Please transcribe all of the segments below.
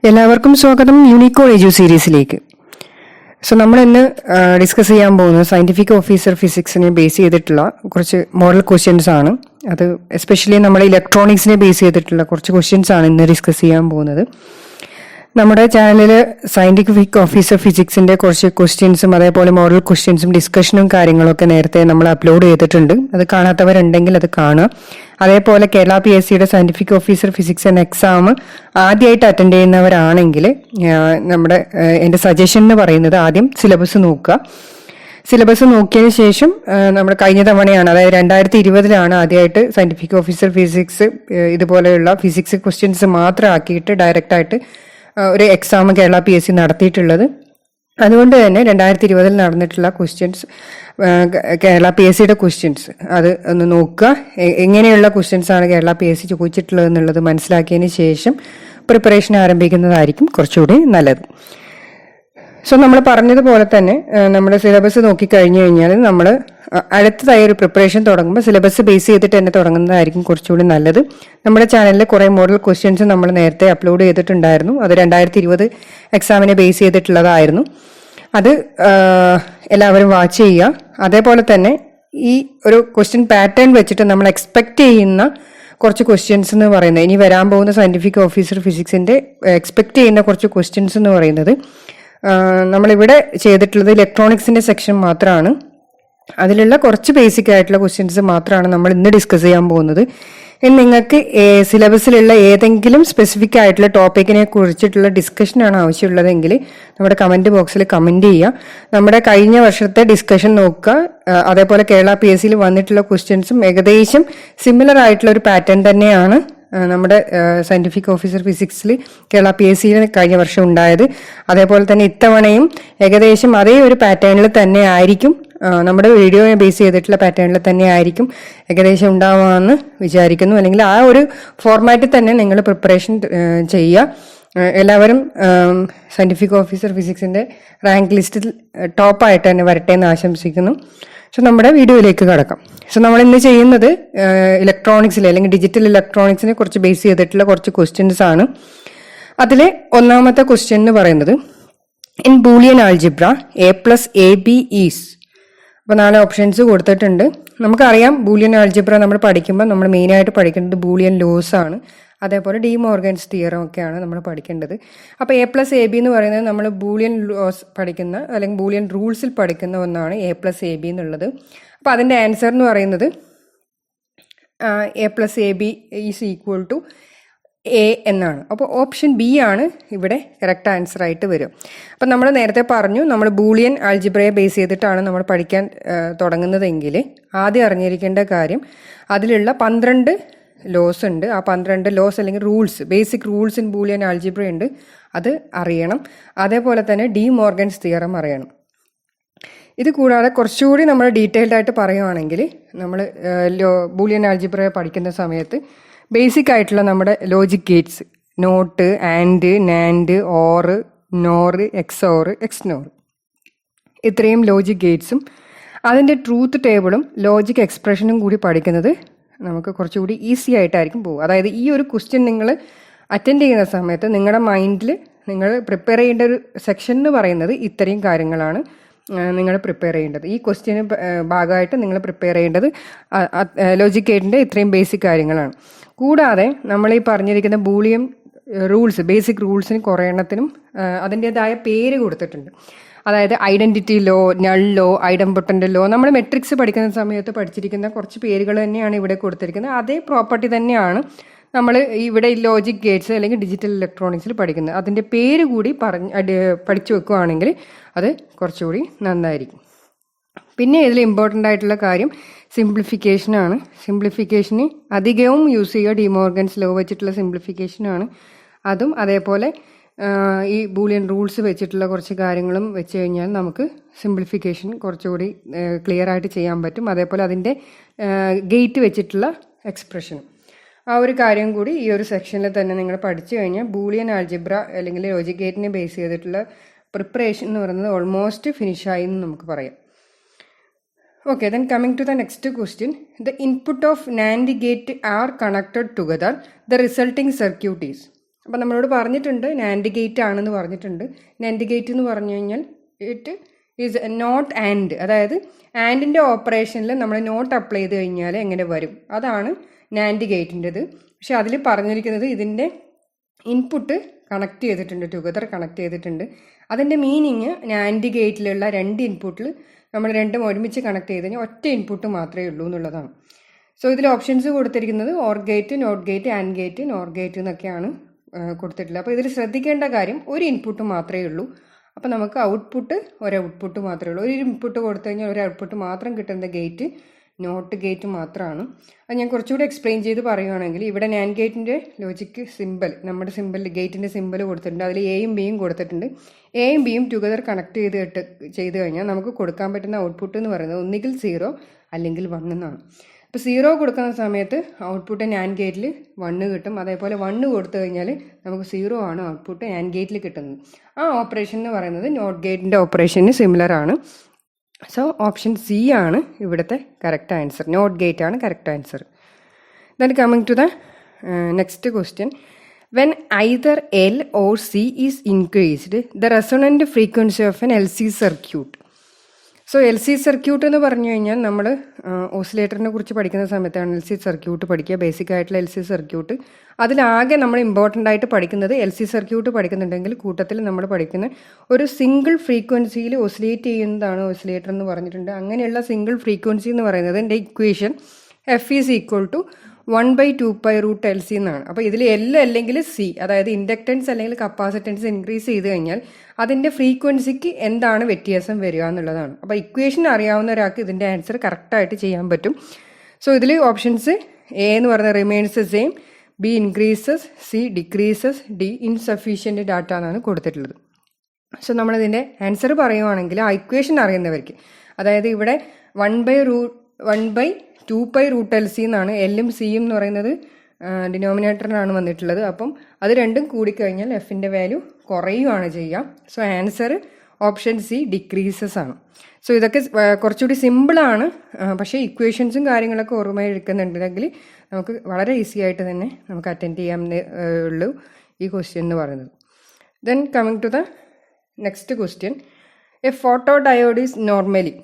എല്ലാവർക്കും സ്വാഗതം യൂണിക്കോഡ് എജു സീരീസിലേക്ക്. നമ്മൾ ഇന്ന് ഡിസ്കസ് ചെയ്യാൻ പോകുന്നത് സയന്റിഫിക് ഓഫീസർ ഫിസിക്സിനെ ബേസ് ചെയ്തിട്ടുള്ള കുറച്ച് മോഡൽ ക്വസ്റ്റ്യൻസ് ആണ്. അത് എസ്പെഷ്യലി നമ്മൾ ഇലക്ട്രോണിക്സിനെ ബേസ് ചെയ്തിട്ടുള്ള കുറച്ച് ക്വസ്റ്റ്യൻസ് ആണ് ഇന്ന് ഡിസ്കസ് ചെയ്യാൻ പോകുന്നത്. നമ്മുടെ ചാനലിൽ സയന്റിഫിക് ഓഫീസർ ഫിസിക്സിന്റെ കുറച്ച് ക്വസ്റ്റ്യൻസും അതേപോലെ മോഡൽ ക്വസ്റ്റ്യൻസും ഡിസ്കഷനും കാര്യങ്ങളൊക്കെ നേരത്തെ നമ്മൾ അപ്ലോഡ് ചെയ്തിട്ടുണ്ട്. അത് കാണാത്തവരുണ്ടെങ്കിൽ അത് കാണുക. അതേപോലെ കേരള PSCയുടെ സയന്റിഫിക് ഓഫീസർ ഫിസിക്സ് എന്ന എക്സാം ആദ്യമായിട്ട് അറ്റൻഡ് ചെയ്യുന്നവരാണെങ്കിൽ എൻ്റെ സജഷൻ എന്ന് പറയുന്നത് ആദ്യം സിലബസ് നോക്കുക. സിലബസ് നോക്കിയതിന് ശേഷം നമ്മൾ കഴിഞ്ഞ തവണയാണ്, അതായത് 2020 ആദ്യമായിട്ട് സയന്റിഫിക് ഓഫീസർ ഫിസിക്സ് ഇതുപോലെയുള്ള ഫിസിക്സ് ക്വസ്റ്റ്യൻസ് മാത്രം ആക്കിയിട്ട് ഡയറക്റ്റായിട്ട് ഒരു എക്സാം കേരള PSC നടത്തിയിട്ടുള്ളത്. അതുകൊണ്ട് തന്നെ 2020 നടന്നിട്ടുള്ള ക്വസ്റ്റ്യൻസ്, കേരള PSCയുടെ ക്വസ്റ്റ്യൻസ് അത് ഒന്ന് നോക്കുക. എങ്ങനെയുള്ള ക്വസ്റ്റ്യൻസ് ആണ് കേരള PSC ചോദിച്ചിട്ടുള്ളത് എന്നുള്ളത് മനസ്സിലാക്കിയതിന് ശേഷം പ്രിപ്പറേഷൻ ആരംഭിക്കുന്നതായിരിക്കും കുറച്ചുകൂടി നല്ലത്. നമ്മൾ പറഞ്ഞതുപോലെ തന്നെ നമ്മുടെ സിലബസ് നോക്കിക്കഴിഞ്ഞു കഴിഞ്ഞാൽ നമ്മൾ അടുത്തതായി ഒരു പ്രിപ്പറേഷൻ തുടങ്ങുമ്പോൾ സിലബസ് ബേസ് ചെയ്തിട്ട് തന്നെ തുടങ്ങുന്നതായിരിക്കും കുറച്ചുകൂടി നല്ലത്. നമ്മുടെ ചാനലിൽ കുറേ മോഡൽ ക്വസ്റ്റ്യൻസ് നമ്മൾ നേരത്തെ അപ്ലോഡ് ചെയ്തിട്ടുണ്ടായിരുന്നു. അത് 2020 എക്സാമിനെ ബേസ് ചെയ്തിട്ടുള്ളതായിരുന്നു. അത് എല്ലാവരും വാച്ച് ചെയ്യുക. അതേപോലെ തന്നെ ഈ ഒരു ക്വസ്റ്റ്യൻ പാറ്റേൺ വെച്ചിട്ട് നമ്മൾ എക്സ്പെക്ട് ചെയ്യുന്ന കുറച്ച് ക്വസ്റ്റ്യൻസ് എന്ന് പറയുന്നത്, ഇനി വരാൻ പോകുന്ന സയന്റിഫിക് ഓഫീസർ ഫിസിക്സിന്റെ എക്സ്പെക്ട് ചെയ്യുന്ന കുറച്ച് ക്വസ്റ്റ്യൻസ് എന്ന് പറയുന്നത്, നമ്മളിവിടെ ചെയ്തിട്ടുള്ളത് ഇലക്ട്രോണിക്സിന്റെ സെക്ഷൻ മാത്രമാണ്. അതിലുള്ള കുറച്ച് ബേസിക് ആയിട്ടുള്ള ക്വസ്റ്റ്യൻസ് മാത്രമാണ് നമ്മൾ ഇന്ന് ഡിസ്കസ് ചെയ്യാൻ പോകുന്നത്. നിങ്ങൾക്ക് സിലബസിലുള്ള ഏതെങ്കിലും സ്പെസിഫിക് ആയിട്ടുള്ള ടോപ്പിക്കിനെ കുറിച്ചിട്ടുള്ള ഡിസ്കഷനാണ് ആവശ്യമുള്ളതെങ്കിൽ നമ്മുടെ കമന്റ് ബോക്സിൽ കമന്റ് ചെയ്യുക. നമ്മുടെ കഴിഞ്ഞ വർഷത്തെ ഡിസ്കഷൻ നോക്കുക. അതേപോലെ കേരള PSCയിൽ വന്നിട്ടുള്ള ക്വസ്റ്റ്യൻസും ഏകദേശം സിമിലർ ആയിട്ടുള്ള ഒരു പാറ്റേൺ തന്നെയാണ് നമ്മുടെ സയന്റിഫിക് ഓഫീസർ ഫിസിക്സിൽ കേരള PSCയിൽ കഴിഞ്ഞ വർഷം ഉണ്ടായത്. അതേപോലെ തന്നെ ഇത്തവണയും ഏകദേശം അതേ ഒരു പാറ്റേണിൽ തന്നെ ആയിരിക്കും, നമ്മുടെ വീഡിയോയെ ബേസ് ചെയ്തിട്ടുള്ള പാറ്റേണിൽ തന്നെ ആയിരിക്കും ഏകദേശം ഉണ്ടാവുമെന്ന് വിചാരിക്കുന്നു. അല്ലെങ്കിൽ ആ ഒരു ഫോർമാറ്റിൽ തന്നെ നിങ്ങൾ പ്രിപ്പറേഷൻ ചെയ്യുക. എല്ലാവരും സയന്റിഫിക് ഓഫീസർ ഫിസിക്സിന്റെ റാങ്ക് ലിസ്റ്റിൽ ടോപ്പായിട്ട് തന്നെ വരട്ടെ എന്ന് ആശംസിക്കുന്നു. നമ്മുടെ വീഡിയോയിലേക്ക് കടക്കാം. നമ്മൾ ഇന്ന് ചെയ്യുന്നത് ഇലക്ട്രോണിക്സിലെ അല്ലെങ്കിൽ ഡിജിറ്റൽ ഇലക്ട്രോണിക്സിനെ കുറിച്ച് ബേസ് ചെയ്തിട്ടുള്ള കുറച്ച് ക്വസ്റ്റ്യൻസ് ആണ്. അതിലെ ഒന്നാമത്തെ ക്വസ്റ്റ്യൻ എന്ന് പറയുന്നത്, in Boolean algebra A+AB is. അപ്പോൾ 4 ഓപ്ഷൻസ് കൊടുത്തിട്ടുണ്ട്. നമുക്കറിയാം ബൂളിയൻ ആൾജിബ്ര നമ്മൾ പഠിക്കുമ്പോൾ നമ്മൾ മെയിനായിട്ട് പഠിക്കേണ്ടത് ബൂളിയൻ ലോസ് ആണ്. അതേപോലെ ഡി മോർഗൻസ് തിയറം ഒക്കെയാണ് നമ്മൾ പഠിക്കേണ്ടത്. അപ്പോൾ A+AB എന്ന് പറയുന്നത് നമ്മൾ ബൂളിയൻ ലോസ് പഠിക്കുന്ന അല്ലെങ്കിൽ ബൂളിയൻ റൂൾസിൽ പഠിക്കുന്ന ഒന്നാണ് A+AB എന്നുള്ളത്. അപ്പോൾ അതിൻ്റെ ആൻസർ എന്ന് പറയുന്നത് A+AB is equal to A എന്നാണ്. അപ്പോൾ ഓപ്ഷൻ B ആണ് ഇവിടെ കറക്റ്റ് ആൻസർ ആയിട്ട് വരും. അപ്പം നമ്മൾ നേരത്തെ പറഞ്ഞു, നമ്മൾ ബൂളിയൻ ആൾജിബ്രയെ ബേസ് ചെയ്തിട്ടാണ് നമ്മൾ പഠിക്കാൻ തുടങ്ങുന്നതെങ്കിൽ ആദ്യം അറിഞ്ഞിരിക്കേണ്ട കാര്യം, അതിലുള്ള 12 ലോസ് ഉണ്ട്. ആ 12 ലോസ് അല്ലെങ്കിൽ rules, basic rules in Boolean algebra ഉണ്ട്, അത് അറിയണം. അതേപോലെ തന്നെ ഡി മോർഗൻസ് തിയറം അറിയണം. ഇത് കൂടാതെ കുറച്ചുകൂടി നമ്മൾ ഡീറ്റെയിൽഡ് ആയിട്ട് പറയുവാണെങ്കിൽ, നമ്മൾ ബൂളിയൻ ആൾജിബ്രയെ പഠിക്കുന്ന സമയത്ത് ബേസിക് ആയിട്ടുള്ള നമ്മുടെ logic gates, not, and, nand, or, nor, XOR, XNOR, ഇത്രയും ലോജിക് ഗേറ്റ്സും അതിൻ്റെ ട്രൂത്ത് ടേബിളും ലോജിക് എക്സ്പ്രഷനും കൂടി പഠിക്കുന്നത് നമുക്ക് കുറച്ചുകൂടി ഈസി ആയിട്ടായിരിക്കും പോകും. അതായത് ഈ ഒരു ക്വസ്റ്റ്യൻ നിങ്ങൾ അറ്റൻഡ് ചെയ്യുന്ന സമയത്ത് നിങ്ങളുടെ മൈൻഡിൽ നിങ്ങൾ പ്രിപ്പയർ ചെയ്യേണ്ട ഒരു സെക്ഷൻ എന്ന് പറയുന്നത് ഇത്രയും കാര്യങ്ങളാണ് നിങ്ങൾ പ്രിപ്പയർ ചെയ്യേണ്ടത്. ഈ ക്വസ്റ്റ്യന് ഭാഗമായിട്ട് നിങ്ങൾ പ്രിപ്പയർ ചെയ്യേണ്ടത് ലോജിക് ഗേറ്റിൻ്റെ ഇത്രയും ബേസിക് കാര്യങ്ങളാണ്. കൂടാതെ നമ്മൾ ഈ പറഞ്ഞിരിക്കുന്ന ബൂളിയൻ റൂൾസ്, ബേസിക് റൂൾസിന് കുറേ എണ്ണത്തിനും അതിൻ്റെതായ പേര് കൊടുത്തിട്ടുണ്ട്. അതായത് identity law, null law, idempotent law, നമ്മൾ മെട്രിക്സ് പഠിക്കുന്ന സമയത്ത് പഠിച്ചിരിക്കുന്ന കുറച്ച് പേരുകൾ തന്നെയാണ് ഇവിടെ കൊടുത്തിരിക്കുന്നത്. അതേ പ്രോപ്പർട്ടി തന്നെയാണ് നമ്മൾ ഇവിടെ ലോജിക് ഗേറ്റ്സ് അല്ലെങ്കിൽ ഡിജിറ്റൽ ഇലക്ട്രോണിക്സിൽ പഠിക്കുന്നത്. അതിൻ്റെ പേര് കൂടി പഠിച്ചു വെക്കുകയാണെങ്കിൽ അത് കുറച്ചുകൂടി നന്നായിരിക്കും. പിന്നെ ഇതിൽ ഇമ്പോർട്ടൻ്റ് ആയിട്ടുള്ള കാര്യം സിംപ്ലിഫിക്കേഷനാണ്. സിംപ്ലിഫിക്കേഷന് അധികവും യൂസ് ചെയ്യുക ഡിമോർഗൻസ് ലോ വെച്ചിട്ടുള്ള സിംപ്ലിഫിക്കേഷനാണ്. അതും അതേപോലെ ഈ ബൂളിയൻ റൂൾസ് വെച്ചിട്ടുള്ള കുറച്ച് കാര്യങ്ങളും വെച്ച് കഴിഞ്ഞാൽ നമുക്ക് സിംപ്ലിഫിക്കേഷൻ കുറച്ചുകൂടി ക്ലിയർ ആയിട്ട് ചെയ്യാൻ പറ്റും. അതേപോലെ അതിൻ്റെ ഗേറ്റ് വെച്ചിട്ടുള്ള എക്സ്പ്രഷനും, ആ ഒരു കാര്യം കൂടി ഈ ഒരു സെക്ഷനിൽ തന്നെ നിങ്ങൾ പഠിച്ചു കഴിഞ്ഞാൽ ബൂളിയൻ ആൾജിബ്ര അല്ലെങ്കിൽ ലോജിക് ഗേറ്റിനെ ബേസ് ചെയ്തിട്ടുള്ള പ്രിപ്പറേഷൻ എന്ന് പറയുന്നത് ഓൾമോസ്റ്റ് ഫിനിഷായി എന്ന് നമുക്ക് പറയാം. Okay, then coming to the next question. The input of NAND gate are connected together. The resulting circuit is. അപ്പം നമ്മളോട് പറഞ്ഞിട്ടുണ്ട് നാൻഡ് ഗേറ്റ് ആണെന്ന് പറഞ്ഞിട്ടുണ്ട്. നാൻഡ് ഗേറ്റ് എന്ന് പറഞ്ഞു കഴിഞ്ഞാൽ ഇറ്റ് ഈസ് നോട്ട് ആൻഡ്, അതായത് ആൻഡിൻ്റെ ഓപ്പറേഷനിൽ നമ്മൾ നോട്ട് അപ്ലൈ ചെയ്ത് കഴിഞ്ഞാൽ എങ്ങനെ വരും, അതാണ് നാൻഡ് ഗേറ്റിൻ്റെത്. പക്ഷെ അതിൽ പറഞ്ഞിരിക്കുന്നത് ഇതിൻ്റെ ഇൻപുട്ട് കണക്ട് ചെയ്തിട്ടുണ്ട്, ടുഗദർ കണക്ട് ചെയ്തിട്ടുണ്ട്. അതിൻ്റെ മീനിങ് നാൻഡ് ഗേറ്റിലുള്ള രണ്ട് ഇൻപുട്ടിൽ നമ്മൾ രണ്ടും ഒരുമിച്ച് കണക്ട് ചെയ്ത് കഴിഞ്ഞാൽ ഒറ്റ ഇൻപുട്ട് മാത്രമേ ഉള്ളൂ എന്നുള്ളതാണ്. സോ ഇതിൽ ഓപ്ഷൻസ് കൊടുത്തിരിക്കുന്നത് or gate, not gate, and gate, nor gate എന്നൊക്കെയാണ് കൊടുത്തിട്ടുള്ളത്. അപ്പോൾ ഇതിൽ ശ്രദ്ധിക്കേണ്ട കാര്യം ഒരു ഇൻപുട്ട് മാത്രമേ ഉള്ളൂ. അപ്പോൾ നമുക്ക് ഔട്ട്പുട്ട് ഒരു ഔട്ട്പുട്ട് മാത്രമേ ഉള്ളൂ. ഒരു ഇൻപുട്ട് കൊടുത്തു കഴിഞ്ഞാൽ ഒരു ഔട്ട്പുട്ട് മാത്രം കിട്ടുന്ന ഗേറ്റ് നോട്ട് ഗേറ്റ് മാത്രമാണ്. അത് ഞാൻ കുറച്ചുകൂടി എക്സ്പ്ലെയിൻ ചെയ്ത് പറയുകയാണെങ്കിൽ, ഇവിടെ നാൻഡ് ഗേറ്റിൻ്റെ ലോജിക്ക് സിമ്പിൾ, നമ്മുടെ സിമ്പിൾ ഗേറ്റിൻ്റെ സിമ്പിൾ കൊടുത്തിട്ടുണ്ട്. അതിൽ എയും ബിയും കൊടുത്തിട്ടുണ്ട്. എയും ബിയും ടുഗദർ കണക്ട് ചെയ്ത് കഴിഞ്ഞാൽ നമുക്ക് കൊടുക്കാൻ പറ്റുന്ന ഔട്ട്പുട്ട് എന്ന് പറയുന്നത് ഒന്നുകിൽ 0 അല്ലെങ്കിൽ 1 എന്നാണ്. ഇപ്പോൾ 0 കൊടുക്കുന്ന സമയത്ത് ഔട്ട്പുട്ട് നാൻഡ് ഗേറ്റിൽ 1 കിട്ടും. അതേപോലെ 1 കൊടുത്തു കഴിഞ്ഞാൽ നമുക്ക് 0 ആണ് ഔട്ട്പുട്ട് നാൻഡ് ഗേറ്റിൽ കിട്ടുന്നത്. ആ ഓപ്പറേഷൻ എന്ന് പറയുന്നത് നോട്ട് ഗേറ്റിൻ്റെ ഓപ്പറേഷന് സിമിലർ ആണ്. സോ ഓപ്ഷൻ സി ആണ് ഇവിടുത്തെ കറക്റ്റ് ആൻസർ. നോട്ട് ഗേറ്റ് ആണ് correct answer. Then coming to the next question. When either L or C is increased the resonant frequency of an LC circuit. So LC circuit എന്ന് പറഞ്ഞു കഴിഞ്ഞാൽ നമ്മൾ ഓസിലേറ്ററിനെ കുറിച്ച് പഠിക്കുന്ന സമയത്താണ് LC സർക്യൂട്ട് പഠിക്കുക, ബേസിക് ആയിട്ടുള്ള LC സർക്യൂട്ട്. അതിലാകെ നമ്മൾ ഇമ്പോർട്ടൻ്റ് ആയിട്ട് പഠിക്കുന്നത് LC സർക്യൂട്ട് പഠിക്കുന്നുണ്ടെങ്കിൽ കൂട്ടത്തിൽ നമ്മൾ പഠിക്കുന്ന ഒരു സിംഗിൾ ഫ്രീക്വൻസിയിൽ ഓസിലേറ്റ് ചെയ്യുന്നതാണ് ഓസിലേറ്റർ എന്ന് പറഞ്ഞിട്ടുണ്ട്. അങ്ങനെയുള്ള സിംഗിൾ ഫ്രീക്വൻസി എന്ന് പറയുന്നത് എൻ്റെ equation F is equal to 1/2π√LC എന്നാണ്. അപ്പോൾ ഇതിൽ L അല്ലെങ്കിൽ C, അതായത് ഇൻഡക്റ്റൻസ് അല്ലെങ്കിൽ കപ്പാസിറ്റൻസ് ഇൻക്രീസ് ചെയ്ത് കഴിഞ്ഞാൽ അതിൻ്റെ ഫ്രീക്വൻസിക്ക് എന്താണ് വ്യത്യാസം വരിക എന്നുള്ളതാണ്. അപ്പോൾ ഇക്വേഷൻ അറിയാവുന്ന ഒരാൾക്ക് ഇതിൻ്റെ ആൻസർ കറക്റ്റായിട്ട് ചെയ്യാൻ പറ്റും. സോ ഇതിൽ ഓപ്ഷൻസ് എ എന്ന് പറയുന്നത് remains same, B increases, C decreases, D insufficient data എന്നാണ് കൊടുത്തിട്ടുള്ളത്. സോ നമ്മളിതിൻ്റെ ആൻസർ പറയുവാണെങ്കിൽ ആ ഇക്വേഷൻ അറിയുന്നവർക്ക്, അതായത് ഇവിടെ 1/2π√LC എന്നാണ്. എല്ലും സിയും എന്ന് പറയുന്നത് ഡിനോമിനേറ്ററിനാണ് വന്നിട്ടുള്ളത്. അപ്പം അത് രണ്ടും കൂടിക്കഴിഞ്ഞാൽ എഫിൻ്റെ വാല്യൂ കുറയുകയാണ് ചെയ്യുക. So answer option C decreases ആണ്. സോ ഇതൊക്കെ കുറച്ചുകൂടി സിമ്പിളാണ്, പക്ഷേ ഇക്വേഷൻസും കാര്യങ്ങളൊക്കെ ഓർമ്മയെടുക്കുന്നുണ്ടെങ്കിൽ നമുക്ക് വളരെ ഈസി ആയിട്ട് തന്നെ നമുക്ക് അറ്റൻഡ് ചെയ്യാൻ ഉള്ളൂ ഈ ക്വസ്റ്റ്യൻ എന്ന് പറയുന്നത്. Then coming to the next question. A photo diode is normally,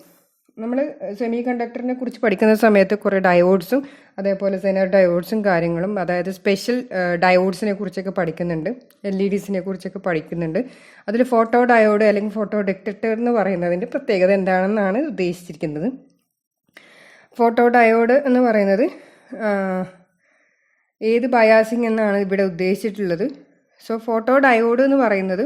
നമ്മൾ സെമി കണ്ടക്ടറിനെ കുറിച്ച് പഠിക്കുന്ന സമയത്ത് കുറേ ഡയോഡ്സും അതേപോലെ സെനർ ഡയോഡ്സും കാര്യങ്ങളും, അതായത് സ്പെഷ്യൽ ഡയോഡ്സിനെ കുറിച്ചൊക്കെ പഠിക്കുന്നുണ്ട്, LEDസിനെ കുറിച്ചൊക്കെ പഠിക്കുന്നുണ്ട്. അതിൽ ഫോട്ടോ ഡയോഡ് അല്ലെങ്കിൽ ഫോട്ടോ ഡിറ്റക്ടർ എന്ന് പറയുന്നതിൻ്റെ പ്രത്യേകത എന്താണെന്നാണ് ഉദ്ദേശിച്ചിരിക്കുന്നത്. ഫോട്ടോ ഡയോഡ് എന്ന് പറയുന്നത് ഏത് ബയാസിങ് എന്നാണ് ഇവിടെ ഉദ്ദേശിച്ചിട്ടുള്ളത്. സോ ഫോട്ടോ ഡയോഡ് എന്ന് പറയുന്നത്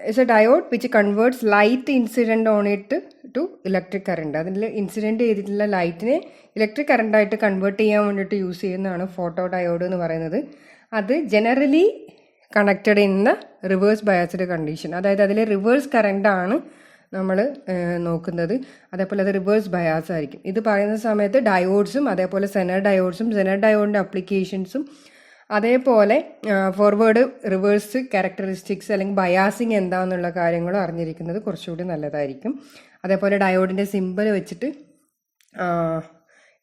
is a diode which converts light incident on it to electric current. അതിൽ ഇൻസിഡൻറ്റ് ചെയ്തിട്ടുള്ള ലൈറ്റിനെ ഇലക്ട്രിക് കറണ്ടായിട്ട് കൺവേർട്ട് ചെയ്യാൻ വേണ്ടിയിട്ട് യൂസ് ചെയ്യുന്നതാണ് ഫോട്ടോ ഡയോഡ് എന്ന് പറയുന്നത്. അത് generally connected in the reverse biased condition, അതായത് അതിലെ റിവേഴ്സ് കറണ്ടാണ് നമ്മൾ നോക്കുന്നത്. അതേപോലെ അത് റിവേഴ്സ് ബയാസ് ആയിരിക്കും. ഇത് പറയുന്ന സമയത്ത് ഡയോഡ്സും അതേപോലെ സെനർ ഡയോഡിൻ്റെ അപ്ലിക്കേഷൻസും അതേപോലെ ഫോർവേഡ് റിവേഴ്സ് ക്യാരക്ടറിസ്റ്റിക്സ് അല്ലെങ്കിൽ ബയാസിങ് എന്താണെന്നുള്ള കാര്യങ്ങളും അറിഞ്ഞിരിക്കുന്നത് കുറച്ചുകൂടി നല്ലതായിരിക്കും. അതേപോലെ ഡയോഡിൻ്റെ സിമ്പിൾ വെച്ചിട്ട്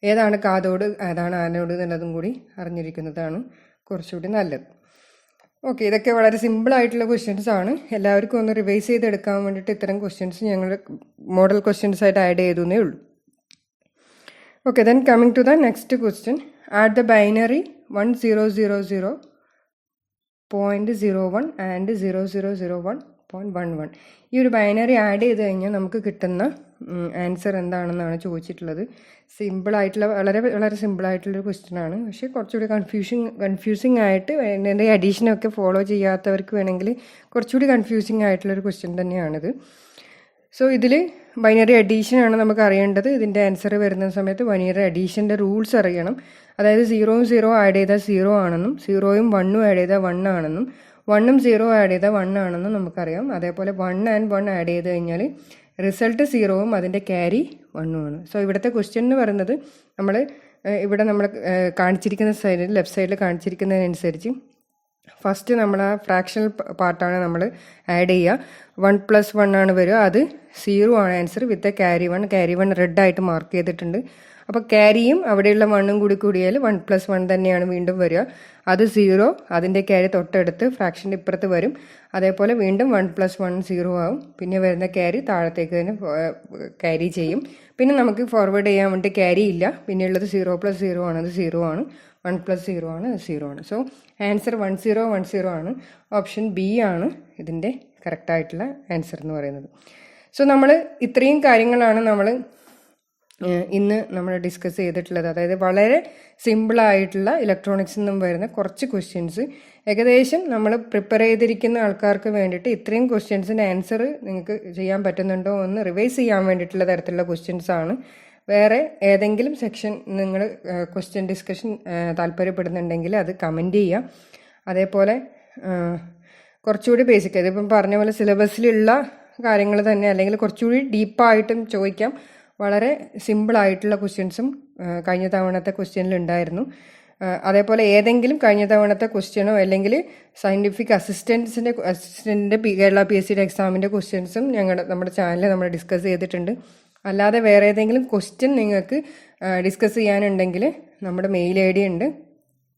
ഏതാണ് കാഥോഡ് ഏതാണ് ആനോഡ് എന്നുള്ളതും കൂടി അറിഞ്ഞിരിക്കുന്നതാണ് കുറച്ചുകൂടി നല്ലത്. ഓക്കെ, ഇതൊക്കെ വളരെ സിമ്പിളായിട്ടുള്ള ക്വസ്റ്റ്യൻസ് ആണ്. എല്ലാവർക്കും ഒന്ന് റിവൈസ് ചെയ്തെടുക്കാൻ വേണ്ടിയിട്ട് ഇത്തരം ക്വസ്റ്റ്യൻസ് ഞങ്ങൾ മോഡൽ ക്വസ്റ്റ്യൻസ് ആയിട്ട് ആഡ് ചെയ്തേ ഉള്ളൂ. Okay, then coming to the next question. Add the binary 1000.01 and 0001.11. ഈ ഒരു ബൈനറി ആഡ് ചെയ്ത് കഴിഞ്ഞാൽ നമുക്ക് കിട്ടുന്ന ആൻസർ എന്താണെന്നാണ് ചോദിച്ചിട്ടുള്ളത്. സിമ്പിളായിട്ടുള്ള വളരെ സിമ്പിളായിട്ടുള്ളൊരു ക്വസ്റ്റ്യൻ ആണ്. പക്ഷേ കുറച്ചുകൂടി കൺഫ്യൂസിങ് ആയിട്ട് എൻ്റെ അഡീഷനൊക്കെ ഫോളോ ചെയ്യാത്തവർക്ക് വേണമെങ്കിൽ കുറച്ചുകൂടി കൺഫ്യൂസിങ് ആയിട്ടുള്ളൊരു ക്വസ്റ്റ്യൻ തന്നെയാണിത്. സോ ഇതിൽ ബൈനറി അഡീഷനാണ് നമുക്ക് അറിയേണ്ടത്. ഇതിൻ്റെ ആൻസർ വരുന്ന സമയത്ത് ബൈനറി അഡീഷൻ്റെ റൂൾസ് അറിയണം. അതായത് 0 0 ആഡ് ചെയ്താൽ 0 ആണെന്നും 0 1 ആഡ് ചെയ്താൽ 1 ആണെന്നും 1 0 ആഡ് ചെയ്താൽ 1 ആണെന്നും നമുക്കറിയാം. അതേപോലെ 1 and 1 ആഡ് ചെയ്ത് കഴിഞ്ഞാൽ റിസൾട്ട് 0 അതിൻ്റെ ക്യാരി 1 ആണ്. സോ ഇവിടുത്തെ ക്വസ്റ്റ്യൻ എന്ന് പറയുന്നത് നമ്മൾ കാണിച്ചിരിക്കുന്ന സൈഡിൽ ലെഫ്റ്റ് സൈഡിൽ കാണിച്ചിരിക്കുന്നതിനനുസരിച്ച് ഫസ്റ്റ് നമ്മൾ ആ ഫ്രാക്ഷണൽ പാർട്ടാണ് നമ്മൾ ആഡ് ചെയ്യുക. 1 + 1 ആണ് വരിക, അത് 0 ആണ് answer with carry 1. Carry 1 red ആയിട്ട് മാർക്ക് ചെയ്തിട്ടുണ്ട്. അപ്പോൾ ക്യാരിയും അവിടെയുള്ള 1 കൂടി കൂടിയാൽ 1+1 തന്നെയാണ് വീണ്ടും വരിക. അത് 0, അതിൻ്റെ ക്യാരി തൊട്ടടുത്ത് ഫ്രാക്ഷൻ്റെ ഇപ്പുറത്ത് വരും. അതേപോലെ വീണ്ടും 1+1 0 ആവും. പിന്നെ വരുന്ന ക്യാരി താഴത്തേക്ക് തന്നെ ക്യാരി ചെയ്യും. പിന്നെ നമുക്ക് ഫോർവേഡ് ചെയ്യാൻ വേണ്ടി ക്യാരി ഇല്ല. പിന്നെയുള്ളത് 0+0 ആണ്, അത് 0 ആണ്. 1+0 ആണ്, അത് 0 ആണ്. സോ ആൻസർ 1010 ആണ്. ഓപ്ഷൻ ബി ആണ് ഇതിൻ്റെ കറക്റ്റായിട്ടുള്ള ആൻസർ എന്ന് പറയുന്നത്. സോ നമ്മൾ ഇത്രയും കാര്യങ്ങളാണ് നമ്മൾ ഇന്ന് നമ്മൾ ഡിസ്കസ് ചെയ്തിട്ടുള്ളത്. അതായത് വളരെ സിമ്പിളായിട്ടുള്ള ഇലക്ട്രോണിക്സിൽ നിന്നും വരുന്ന കുറച്ച് ക്വസ്റ്റ്യൻസ്, ഏകദേശം നമ്മൾ പ്രിപ്പയർ ചെയ്തിരിക്കുന്ന ആൾക്കാർക്ക് വേണ്ടിയിട്ട് ഇത്രയും ക്വസ്റ്റ്യൻസിൻ്റെ ആൻസർ നിങ്ങൾക്ക് ചെയ്യാൻ പറ്റുന്നുണ്ടോ എന്ന് റിവൈസ് ചെയ്യാൻ വേണ്ടിയിട്ടുള്ള തരത്തിലുള്ള ക്വസ്റ്റ്യൻസ് ആണ്. വേറെ ഏതെങ്കിലും സെക്ഷൻ നിങ്ങൾ ക്വസ്റ്റ്യൻ ഡിസ്കഷൻ താല്പര്യപ്പെടുന്നുണ്ടെങ്കിൽ അത് കമൻറ്റ് ചെയ്യുക. അതേപോലെ കുറച്ചുകൂടി ബേസിക്, ഇതിപ്പം പറഞ്ഞ പോലെ സിലബസിലുള്ള കാര്യങ്ങൾ തന്നെ അല്ലെങ്കിൽ കുറച്ചുകൂടി ഡീപ്പായിട്ടും ചോദിക്കാം. വളരെ സിമ്പിളായിട്ടുള്ള ക്വസ്റ്റ്യൻസും കഴിഞ്ഞ തവണത്തെ ക്വസ്റ്റ്യനിൽ ഉണ്ടായിരുന്നു. അതേപോലെ ഏതെങ്കിലും കഴിഞ്ഞ തവണത്തെ ക്വസ്റ്റ്യനോ അല്ലെങ്കിൽ സയൻറ്റിഫിക് അസിസ്റ്റൻറ്റിൻ്റെ കേരള PSC എക്സാമിൻ്റെ ക്വസ്റ്റ്യൻസും നമ്മുടെ ചാനലിൽ നമ്മൾ ഡിസ്കസ് ചെയ്തിട്ടുണ്ട്. അല്ലാതെ വേറെ ഏതെങ്കിലും ക്വസ്റ്റ്യൻ നിങ്ങൾക്ക് ഡിസ്കസ് ചെയ്യാനുണ്ടെങ്കിൽ നമ്മുടെ മെയിൽ ID ഉണ്ട്,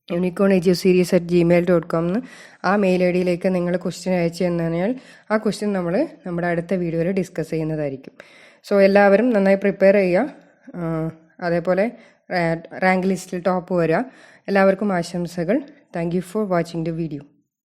unicorneduseries@gmail.com എന്ന്. ആ മെയിൽ IDയിലേക്ക് നിങ്ങൾ ക്വസ്റ്റ്യൻ അയച്ചു തന്നാൽ ആ ക്വസ്റ്റ്യൻ നമ്മൾ നമ്മുടെ അടുത്ത വീഡിയോയിൽ ഡിസ്കസ് ചെയ്യുന്നതായിരിക്കും. സോ എല്ലാവരും നന്നായി പ്രിപ്പയർ ചെയ്യുക. അതേപോലെ റാങ്ക് ലിസ്റ്റിൽ ടോപ്പ് വരിക. എല്ലാവർക്കും ആശംസകൾ. Thank you for watching the video.